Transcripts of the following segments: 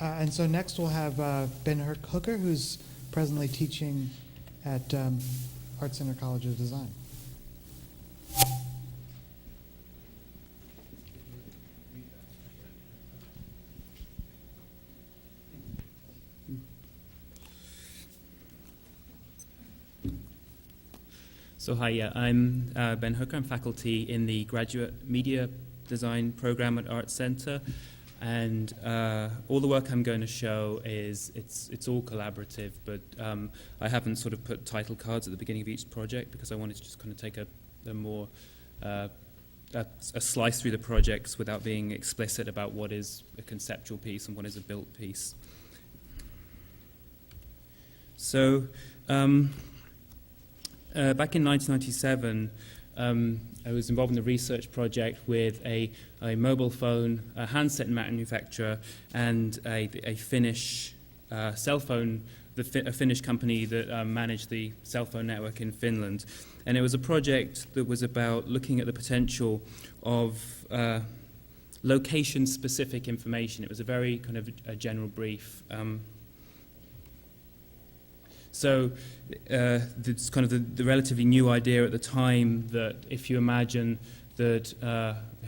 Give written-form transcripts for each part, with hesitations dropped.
And so next we'll have Ben Hooker, who's presently teaching at Art Center College of Design. So hi, yeah, I'm Ben Hooker. I'm faculty in the Graduate Media Design program at Art Center, and all the work I'm going to show is it's all collaborative, but I haven't sort of put title cards at the beginning of each project because I wanted to just kind of take a more a slice through the projects without being explicit about what is a conceptual piece and what is a built piece. So. Back in 1997, I was involved in a research project with a mobile phone, a handset manufacturer, and a Finnish cell phone, a Finnish company that managed the cell phone network in Finland. And it was a project that was about looking at the potential of location-specific information. It was a very kind of a general brief. So it's kind of the relatively new idea at the time that if you imagine that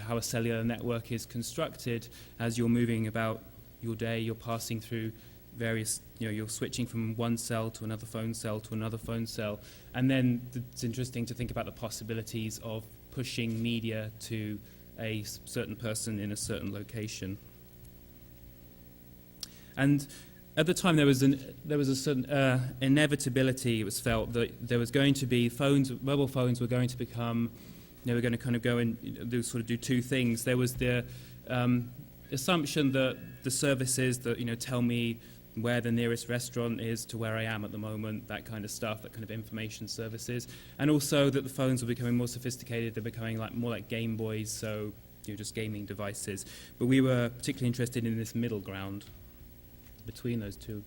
how a cellular network is constructed, as you're moving about your day, you're passing through various, you're switching from one cell to another phone cell to another phone cell. And then it's interesting to think about the possibilities of pushing media to a certain person in a certain location. And at the time, there was a certain inevitability. It was felt that there was going to be mobile phones were going to become, they were going to kind of go and do two things. There was the assumption that the services that tell me where the nearest restaurant is to where I am at the moment, that kind of stuff, that kind of information services, and also that the phones were becoming more sophisticated. They're becoming more like Game Boys, so just gaming devices. But we were particularly interested in this middle ground between those two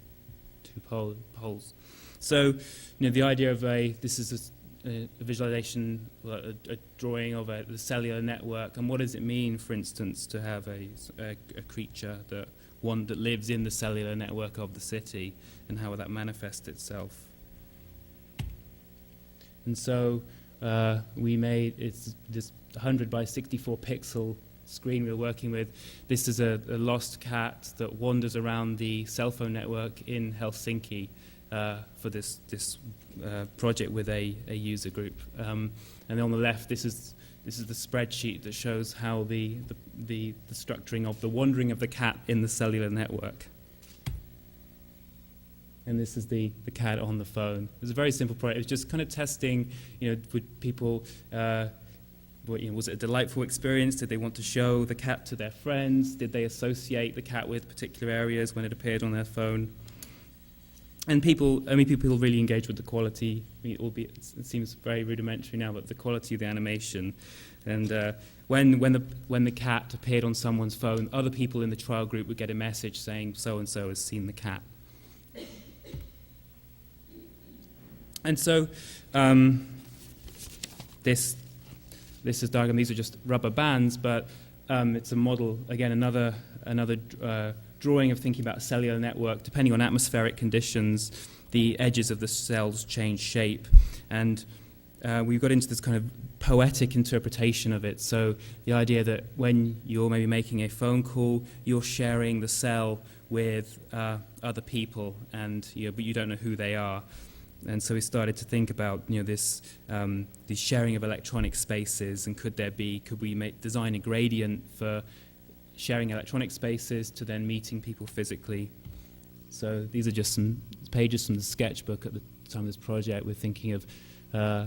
poles. So, the idea of this is a visualization, a drawing of the cellular network, and what does it mean, for instance, to have a creature that lives in the cellular network of the city, and how will that manifest itself? And so we made this 100 by 64 pixel screen we were working with. This is a lost cat that wanders around the cell phone network in Helsinki for this project with a user group. And on the left, this is the spreadsheet that shows how the structuring of the wandering of the cat in the cellular network. And this is the cat on the phone. It was a very simple project. It was just kind of testing, would people was it a delightful experience? Did they want to show the cat to their friends? Did they associate the cat with particular areas when it appeared on their phone? And people really engaged with the quality, albeit it seems very rudimentary now, but the quality of the animation. And when the cat appeared on someone's phone, other people in the trial group would get a message saying, so-and-so has seen the cat. And so this is diagram. These are just rubber bands, but it's a model, again, another drawing of thinking about a cellular network. Depending on atmospheric conditions, the edges of the cells change shape. And we've got into this kind of poetic interpretation of it. So the idea that when you're maybe making a phone call, you're sharing the cell with other people, but you don't know who they are. And so we started to think about this the sharing of electronic spaces, and could we design a gradient for sharing electronic spaces to then meeting people physically. So these are just some pages from the sketchbook at the time of this project. We're thinking of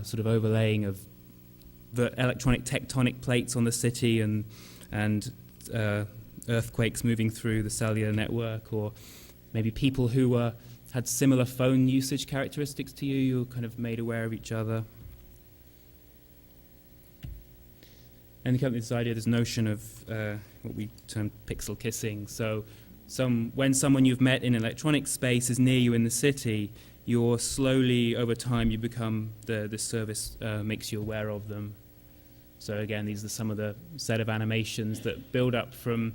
sort of overlaying of the electronic tectonic plates on the city and earthquakes moving through the cellular network, or maybe people who had similar phone usage characteristics to you. You're kind of made aware of each other. And the company decided this notion of what we term pixel kissing. So when someone you've met in electronic space is near you in the city, you're slowly, over time, you become, the service makes you aware of them. So again, these are some of the set of animations that build up from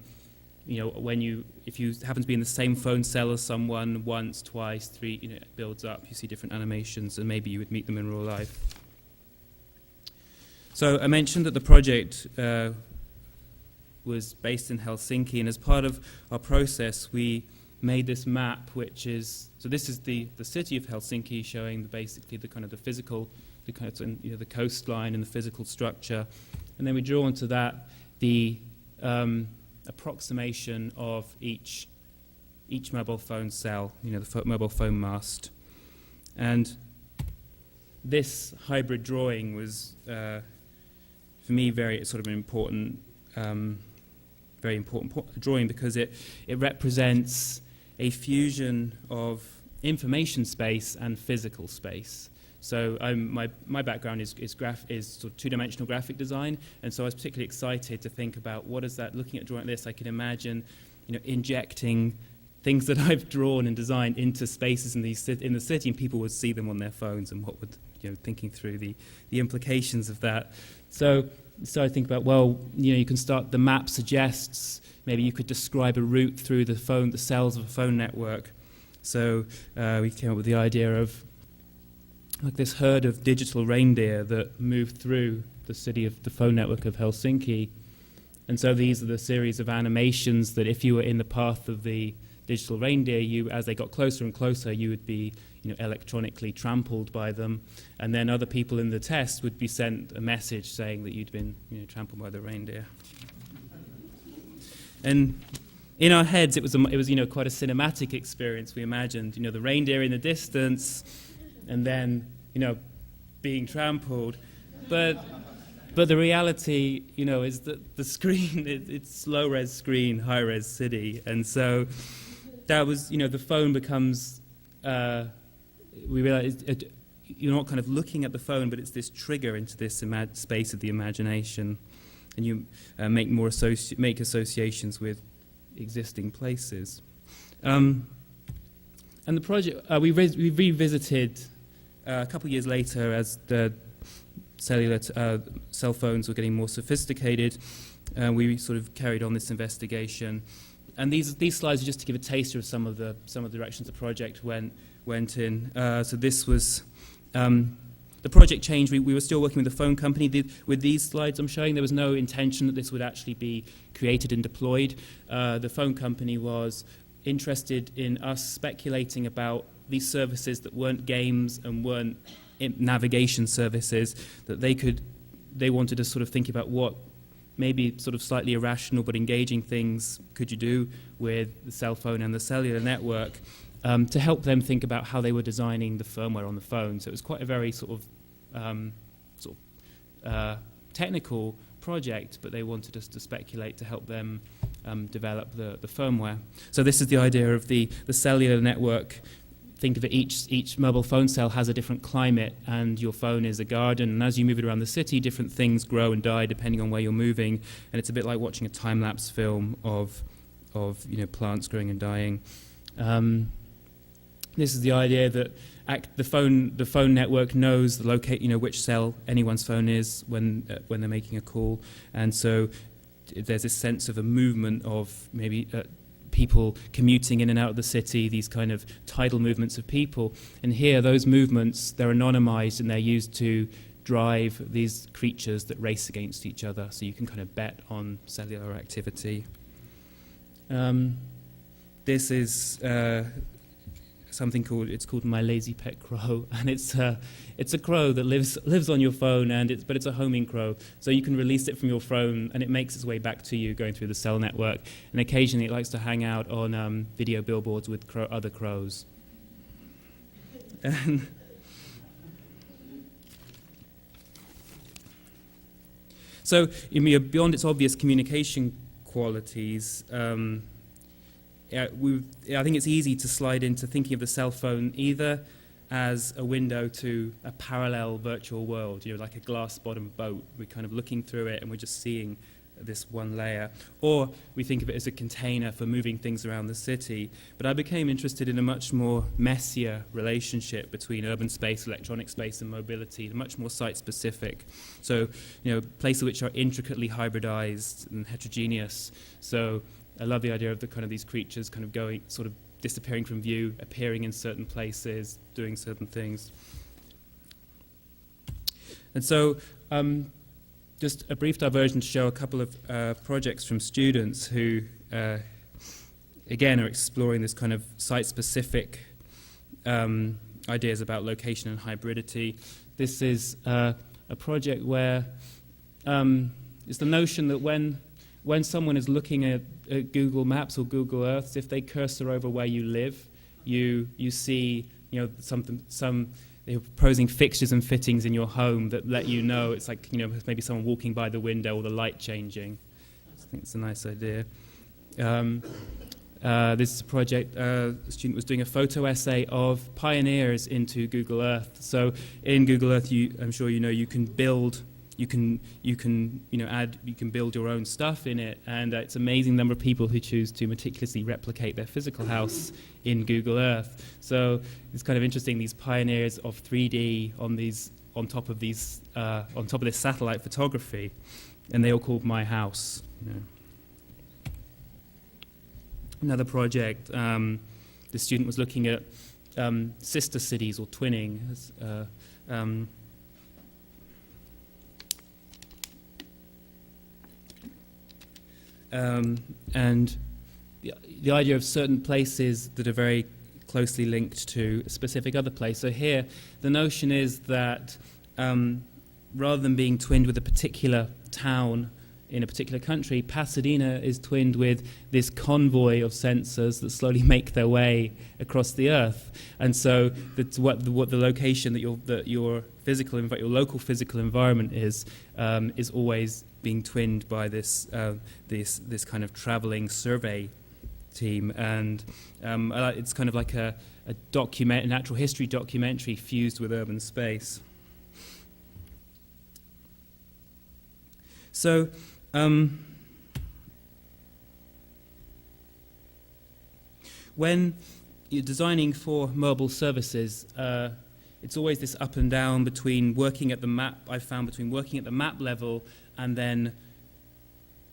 if you happen to be in the same phone cell as someone once, twice, three, it builds up. You see different animations, and maybe you would meet them in real life. So I mentioned that the project was based in Helsinki, and as part of our process, we made this map, so this is the city of Helsinki, showing basically the kind of the physical, the coastline and the physical structure, and then we draw onto that the approximation of each mobile phone cell, the mobile phone mast. And this hybrid drawing was, for me, very important drawing, because it represents a fusion of information space and physical space. So my background is sort of two-dimensional graphic design, and so I was particularly excited to think about what is that. Looking at drawing this, I can imagine, injecting things that I've drawn and designed into spaces in the city, and people would see them on their phones, and what would, thinking through the implications of that. So I think about, you can start. The map suggests maybe you could describe a route through the cells of a phone network. So we came up with the idea of like this herd of digital reindeer that moved through the city of the phone network of Helsinki. And so these are the series of animations that if you were in the path of the digital reindeer, as they got closer and closer, you would be electronically trampled by them. And then other people in the test would be sent a message saying that you'd been trampled by the reindeer. And in our heads, it was quite a cinematic experience. We imagined the reindeer in the distance, and then being trampled, but the reality is that the screen it's low res screen, high res city, and so that was the phone becomes. We realized you're not kind of looking at the phone, but it's this trigger into this space of the imagination, and you make associations with existing places. And the project we revisited. A couple of years later, as the cellular cell phones were getting more sophisticated, we sort of carried on this investigation. And these slides are just to give a taster of some of the directions the project went in. So this was the project changed. We were still working with the phone company. With these slides I'm showing, there was no intention that this would actually be created and deployed. The phone company was interested in us speculating about these services that weren't games and weren't navigation services, that they wanted to sort of think about what maybe sort of slightly irrational but engaging things could you do with the cell phone and the cellular network, to help them think about how they were designing the firmware on the phone. So it was quite a very sort of technical project, but they wanted us to speculate to help them develop the firmware. So this is the idea of the cellular network. Think of it, each mobile phone cell has a different climate, and your phone is a garden, and as you move it around the city, different things grow and die depending on where you're moving, and it's a bit like watching a time-lapse film of plants growing and dying. This is the idea that the phone network knows which cell anyone's phone is when they're making a call, and so there's this sense of a movement of maybe people commuting in and out of the city, these kind of tidal movements of people. And here, those movements, they're anonymized, and they're used to drive these creatures that race against each other, so you can kind of bet on cellular activity. This is something called My Lazy Pet Crow, and it's a crow that lives on your phone, but it's a homing crow, so you can release it from your phone, and it makes its way back to you going through the cell network. And occasionally, it likes to hang out on video billboards with other crows. So, beyond its obvious communication qualities. I think it's easy to slide into thinking of the cell phone either as a window to a parallel virtual world, like a glass-bottomed boat. We're kind of looking through it and we're just seeing this one layer. Or we think of it as a container for moving things around the city. But I became interested in a much more messier relationship between urban space, electronic space, and mobility, much more site-specific. So, places which are intricately hybridized and heterogeneous. So, I love the idea of the kind of these creatures kind of going, sort of disappearing from view, appearing in certain places, doing certain things. And so, just a brief diversion to show a couple of projects from students who, again, are exploring this kind of site-specific ideas about location and hybridity. This is a project where it's the notion that when someone is looking at Google Maps or Google Earth, if they cursor over where you live, you see, you know, they're proposing fixtures and fittings in your home that let you know. It's like, you know, maybe someone walking by the window or the light changing. I think it's a nice idea. This is a project, a student was doing a photo essay of pioneers into Google Earth. So in Google Earth, I'm sure you know, you can build, you can build your own stuff in it, and it's an amazing number of people who choose to meticulously replicate their physical house in Google Earth. So it's kind of interesting, these pioneers of 3D on top of this satellite photography, and they all called My House. You know. Another project, the student was looking at sister cities or twinning. And the idea of certain places that are very closely linked to a specific other place. So here, the notion is that rather than being twinned with a particular town in a particular country, Pasadena is twinned with this convoy of sensors that slowly make their way across the Earth. And so that's what the location that your local physical environment is always being twinned by this kind of traveling survey team. And it's kind of like a natural history documentary fused with urban space. So when you're designing for mobile services, it's always this up and down between working at the map, I've found, between working at the map level and then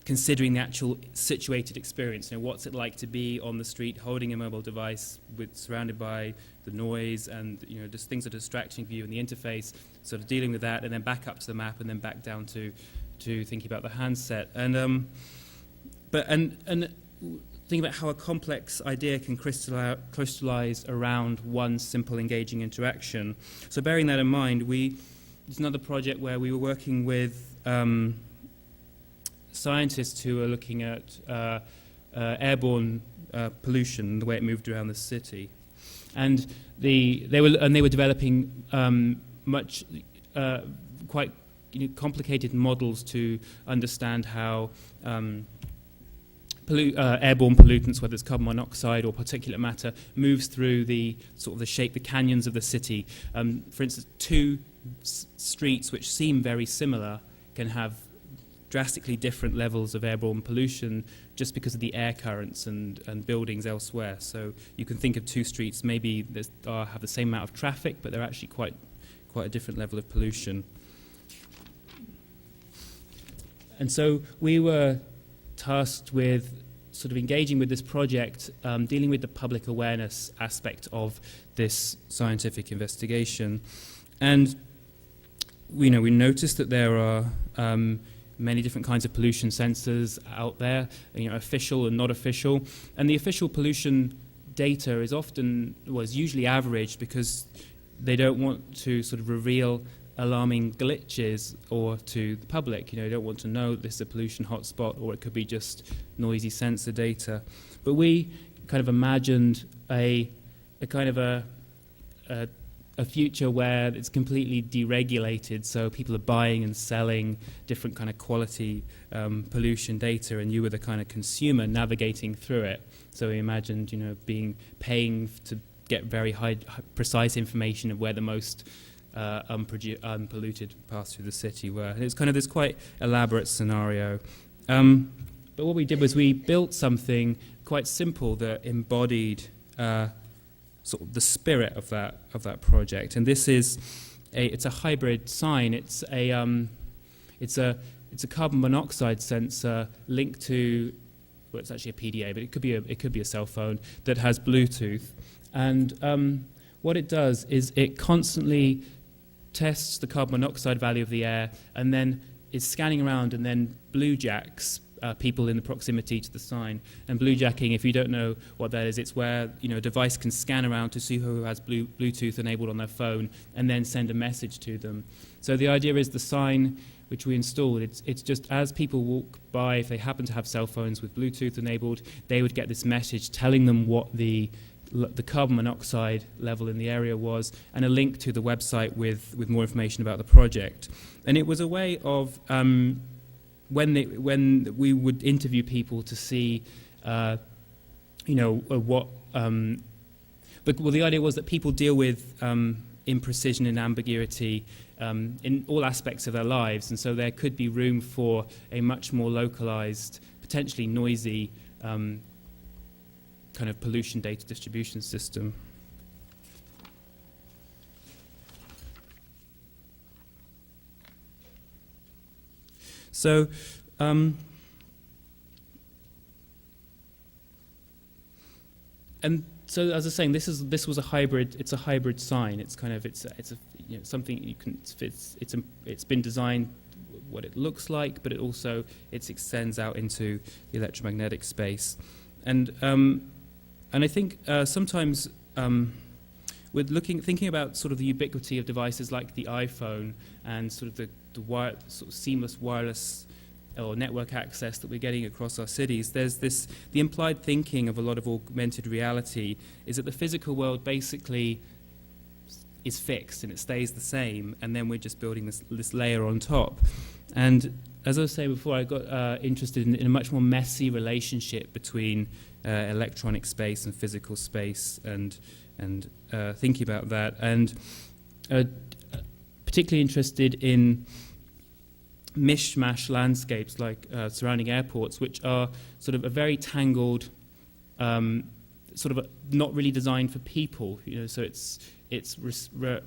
considering the actual situated experience. You know, what's it like to be on the street holding a mobile device surrounded by the noise and, you know, just things that are distracting for you in the interface, sort of dealing with that, and then back up to the map and then back down to thinking about the handset. And think about how a complex idea can crystallize around one simple engaging interaction. So bearing that in mind, there's another project where we were working with scientists who are looking at airborne pollution, the way it moved around the city, and they were developing quite complicated models to understand how airborne pollutants, whether it's carbon monoxide or particulate matter, moves through the canyons of the city. For instance, two streets which seem very similar can have drastically different levels of airborne pollution just because of the air currents and buildings elsewhere. So you can think of two streets maybe that have the same amount of traffic, but they're actually quite a different level of pollution. And so we were tasked with sort of engaging with this project, dealing with the public awareness aspect of this scientific investigation. And we noticed that there are many different kinds of pollution sensors out there, official and not official. And the official pollution data is usually averaged because they don't want to sort of reveal alarming glitches or to the public. They don't want to know this is a pollution hotspot, or it could be just noisy sensor data. But we kind of imagined a future where it's completely deregulated, so people are buying and selling different kind of quality pollution data, and you were the kind of consumer navigating through it. So we imagined, paying to get very precise information of where the most unpolluted parts through the city were. And it's kind of this quite elaborate scenario. But what we did was we built something quite simple that embodied sort of the spirit of that project. And this is it's a hybrid sign. It's a carbon monoxide sensor linked to well, it's actually a PDA, but it could be a cell phone that has Bluetooth. And what it does is it constantly tests the carbon monoxide value of the air, and then is scanning around and then bluejacks people in the proximity to the sign. And bluejacking, if you don't know what that is, it's where a device can scan around to see who has Bluetooth enabled on their phone and then send a message to them. So the idea is the sign which we installed, it's just as people walk by, if they happen to have cell phones with Bluetooth enabled, they would get this message telling them what the carbon monoxide level in the area was, and a link to the website with more information about the project. And it was a way of when we would interview people to see, what. But the idea was that people deal with imprecision and ambiguity in all aspects of their lives, and so there could be room for a much more localized, potentially noisy kind of pollution data distribution system. So, and so as I was saying, this was a hybrid. It's a hybrid sign. It's kind of it's something you can. It's been designed what it looks like, but it extends out into the electromagnetic space, and I think sometimes with thinking about sort of the ubiquity of devices like the iPhone and sort of the sort of seamless wireless or network access that we're getting across our cities, there's the implied thinking of a lot of augmented reality is that the physical world basically is fixed and it stays the same, and then we're just building this layer on top. And as I was saying before, I got interested in a much more messy relationship between electronic space and physical space, and thinking about that, and particularly interested in mishmash landscapes like surrounding airports, which are sort of a very tangled, sort of not really designed for people. So it's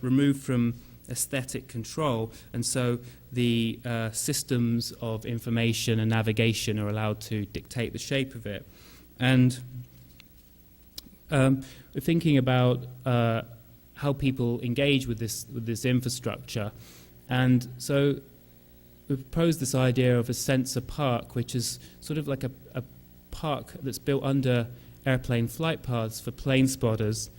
removed from aesthetic control, and so the systems of information and navigation are allowed to dictate the shape of it. And we're thinking about how people engage with this infrastructure, and so we've proposed this idea of a sensor park, which is sort of like a park that's built under airplane flight paths for plane spotters.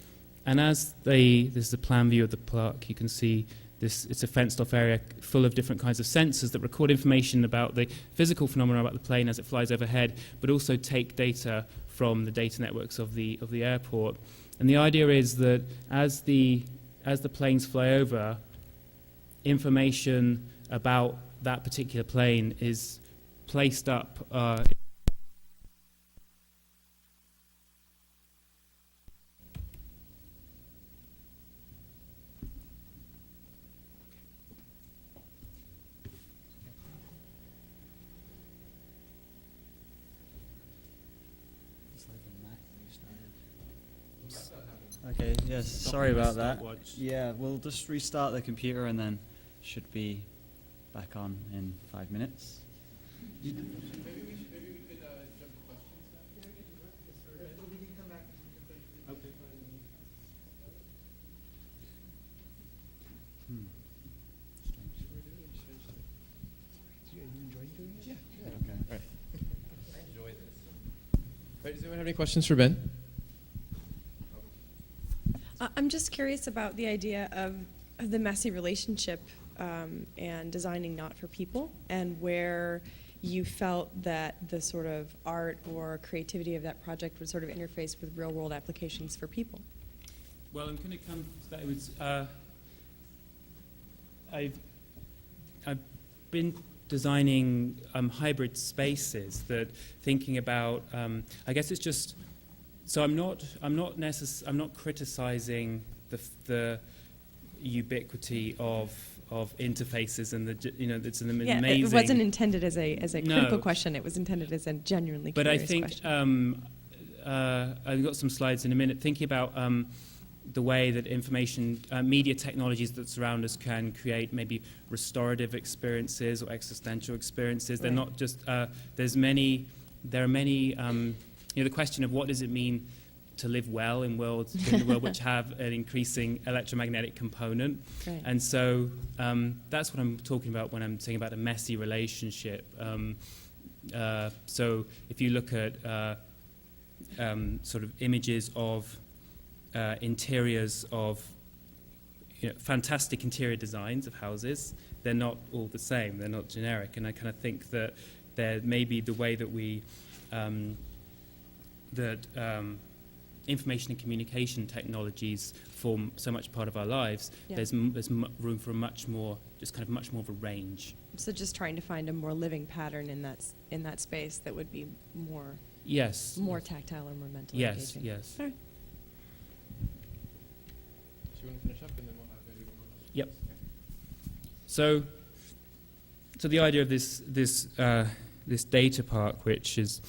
And this is a plan view of the park. You can see it's a fenced-off area full of different kinds of sensors that record information about the physical phenomena about the plane as it flies overhead, but also take data from the data networks of the airport. And the idea is that as the planes fly over, information about that particular plane is placed up Okay, yes, sorry about that. Yeah, we'll just restart the computer and then should be back on in 5 minutes. Maybe we could jump to questions now. We can come back. Okay. Are you enjoying doing it? Yeah. Okay. All right. I enjoy this. All right, does anyone have any questions for Ben? I'm just curious about the idea of the messy relationship and designing not for people, and where you felt that the sort of art or creativity of that project would sort of interface with real world applications for people. Well, I'm going to come to that. It was, I've been designing hybrid spaces that thinking about. I guess it's just. So I'm not criticizing the ubiquity of interfaces and it's an amazing. It wasn't intended as a critical No. question. It was intended as a genuinely But I curious think question. I've got some slides in a minute. Thinking about the way that information media technologies that surround us can create maybe restorative experiences or existential experiences. They're Right. not just there's many there are many, the question of what does it mean to live well in the world which have an increasing electromagnetic component. Right. And so that's what I'm talking about when I'm saying about a messy relationship. So if you look at sort of images of interiors of fantastic interior designs of houses, they're not all the same, they're not generic. And I kind of think that there may be the way that we information and communication technologies form so much part of our lives. Yeah. There's room for much more of a range. So just trying to find a more living pattern in that space that would be more tactile or more mentally engaging. Yes. All right. Do you want to finish up and then we'll have maybe one more question? Yep. So the idea of this data park, which is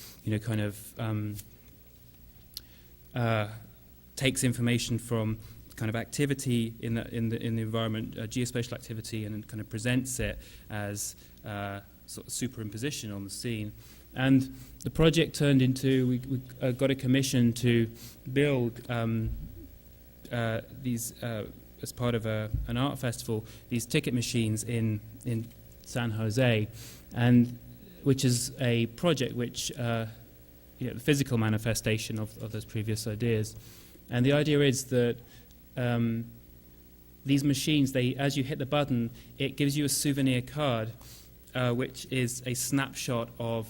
takes information from kind of activity in the environment, geospatial activity, and then kind of presents it as sort of superimposition on the scene. And the project turned into, we got a commission to build these, as part of an art festival, these ticket machines in San Jose, and which is a project which, the physical manifestation of those previous ideas. And the idea is that these machines, as you hit the button, it gives you a souvenir card, which is a snapshot of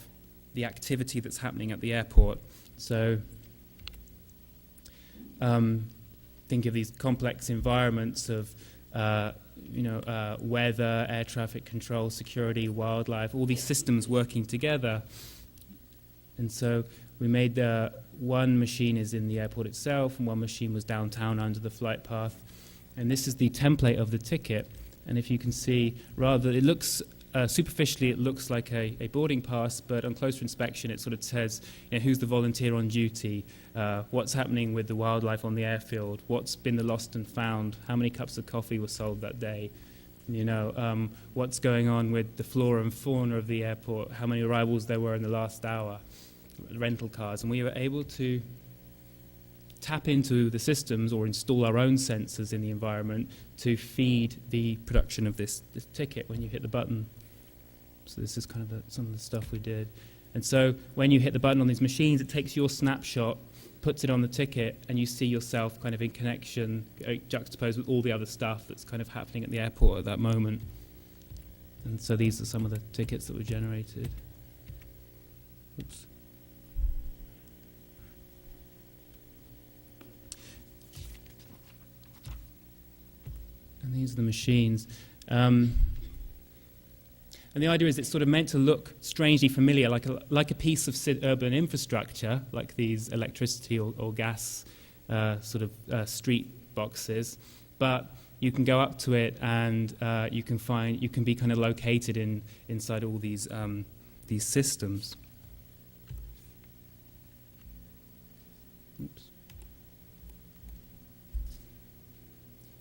the activity that's happening at the airport. So think of these complex environments of weather, air traffic control, security, wildlife, all these systems working together. And so we made one machine is in the airport itself, and one machine was downtown under the flight path. And this is the template of the ticket. And if you can see, it looks superficially, it looks like a boarding pass, but on closer inspection, it sort of says, who's the volunteer on duty, what's happening with the wildlife on the airfield, what's been the lost and found, how many cups of coffee were sold that day, what's going on with the flora and fauna of the airport, how many arrivals there were in the last hour, rental cars. And we were able to tap into the systems or install our own sensors in the environment to feed the production of this ticket when you hit the button. So this is kind of some of the stuff we did. And so when you hit the button on these machines, it takes your snapshot, puts it on the ticket, and you see yourself kind of in connection, juxtaposed with all the other stuff that's kind of happening at the airport at that moment. And so these are some of the tickets that were generated. Oops. And these are the machines. And the idea is it's sort of meant to look strangely familiar, like a piece of urban infrastructure, like these electricity or gas street boxes. But you can go up to it, and you can be kind of located inside all these systems. Oops.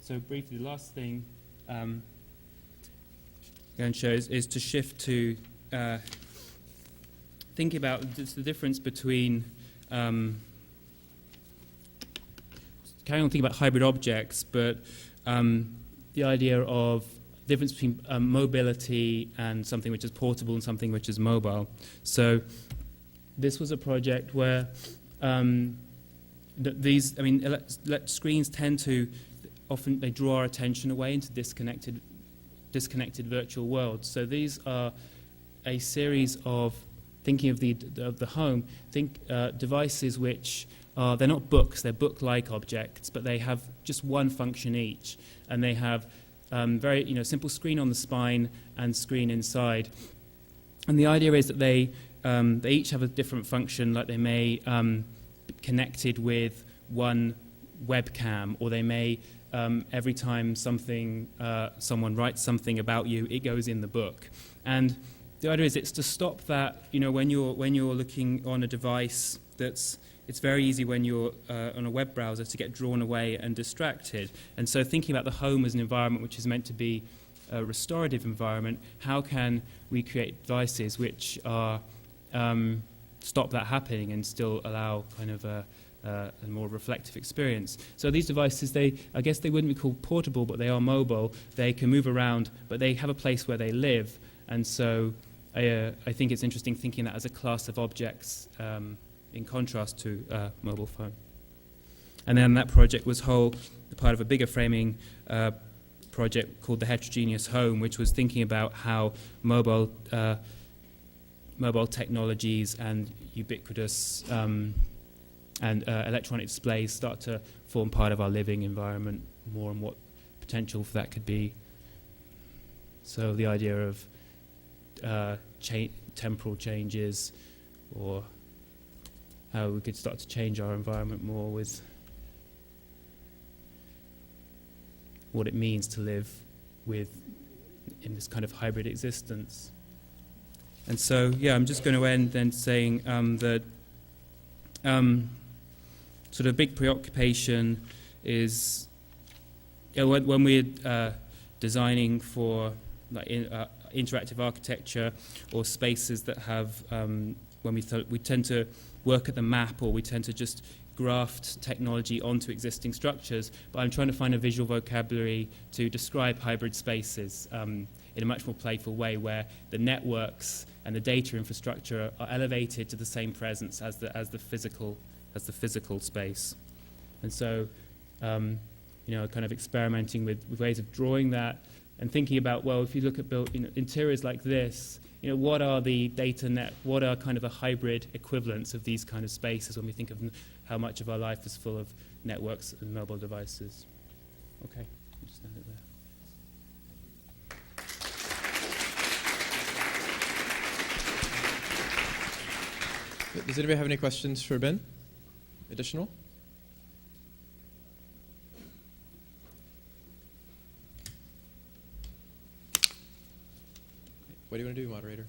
So briefly, the last thing I'm going to show is to shift to thinking about the difference between carrying on thinking about hybrid objects, but the idea of the difference between mobility and something which is portable and something which is mobile. So this was a project where screens tend to often they draw our attention away into disconnected virtual worlds. So these are a series of thinking of the home. Devices which they're not books; they're book-like objects, but they have just one function each, and they have very simple screen on the spine and screen inside. And the idea is that they each have a different function. Like they may be connected with one webcam, or they may every time someone writes something about you, it goes in the book. And the idea is it's to stop that. When you're looking on a device, it's very easy when you're on a web browser to get drawn away and distracted. And so thinking about the home as an environment which is meant to be a restorative environment, how can we create devices which are stop that happening and still allow kind of a more reflective experience. So these devices, I guess they wouldn't be called portable, but they are mobile. They can move around, but they have a place where they live. And so I think it's interesting thinking that as a class of objects in contrast to mobile phone. And then that project was part of a bigger framing project called the Heterogeneous Home, which was thinking about how mobile technologies and ubiquitous and electronic displays start to form part of our living environment more, and what potential for that could be. So the idea of temporal changes, or how we could start to change our environment more with what it means to live in this kind of hybrid existence. And so, yeah, I'm just going to end then saying that sort of big preoccupation is when we're designing for like interactive architecture or spaces that have when we tend to work at the map, or we tend to just graft technology onto existing structures, but I'm trying to find a visual vocabulary to describe hybrid spaces in a much more playful way, where the networks and the data infrastructure are elevated to the same presence as the physical space. And so, kind of experimenting with ways of drawing that and thinking about, well, if you look at interiors like this, what are the what are kind of the hybrid equivalents of these kind of spaces when we think of how much of our life is full of networks and mobile devices. Okay, I'll just end it there. Does anybody have any questions for Ben? Additional? What do you want to do, moderator?